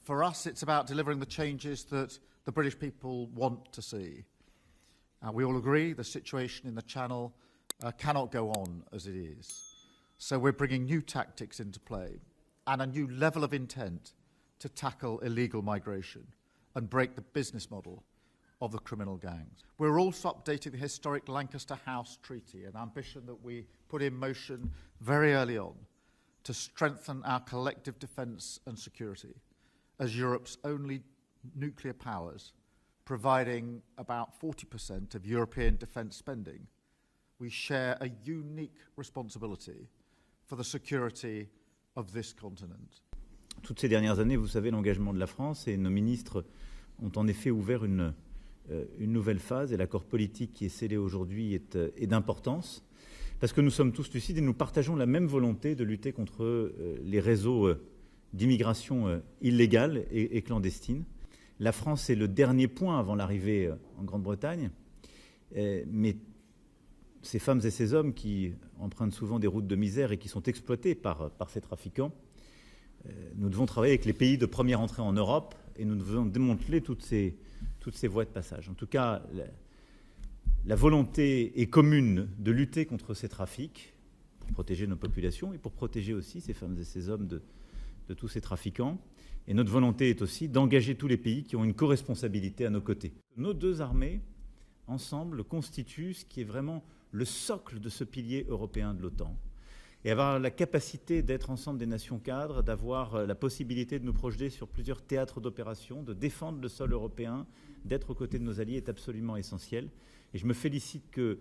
For us, it's about delivering the changes that the British people want to see. We all agree the situation in the Channel cannot go on as it is. So we're bringing new tactics into play and a new level of intent to tackle illegal migration and break the business model of the criminal gangs. We're also updating the historic Lancaster House Treaty, an ambition that we put in motion very early on to strengthen our collective defence and security as Europe's only nuclear powers, providing about 40% of European defence spending. We share a unique responsibility for the security of this continent. Toutes ces dernières années, vous savez, l'engagement de la France et nos ministres ont en effet ouvert une nouvelle phase, et l'accord politique qui est scellé aujourd'hui est d'importance, parce que nous sommes tous lucides et nous partageons la même volonté de lutter contre les réseaux d'immigration illégale et clandestine. La France est le dernier point avant l'arrivée en Grande-Bretagne, mais ces femmes et ces hommes qui empruntent souvent des routes de misère et qui sont exploités par ces trafiquants, nous devons travailler avec les pays de première entrée en Europe et nous devons démanteler toutes ces voies de passage. En tout cas, la volonté est commune de lutter contre ces trafics pour protéger nos populations et pour protéger aussi ces femmes et ces hommes de tous ces trafiquants. Et notre volonté est aussi d'engager tous les pays qui ont une co-responsabilité à nos côtés. Nos deux armées, ensemble, constituent ce qui est vraiment le socle de ce pilier européen de l'OTAN. Et avoir la capacité d'être ensemble des nations cadres, d'avoir la possibilité de nous projeter sur plusieurs théâtres d'opération, de défendre le sol européen, d'être aux côtés de nos alliés est absolument essentiel. Et je me félicite que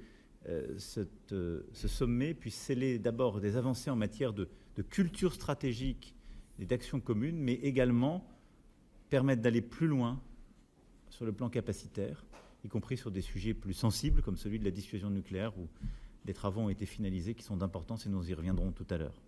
ce sommet puisse sceller d'abord des avancées en matière de culture stratégique et d'action commune, mais également permettre d'aller plus loin sur le plan capacitaire, y compris sur des sujets plus sensibles comme celui de la dissuasion nucléaire, où des travaux ont été finalisés qui sont d'importance et nous y reviendrons tout à l'heure.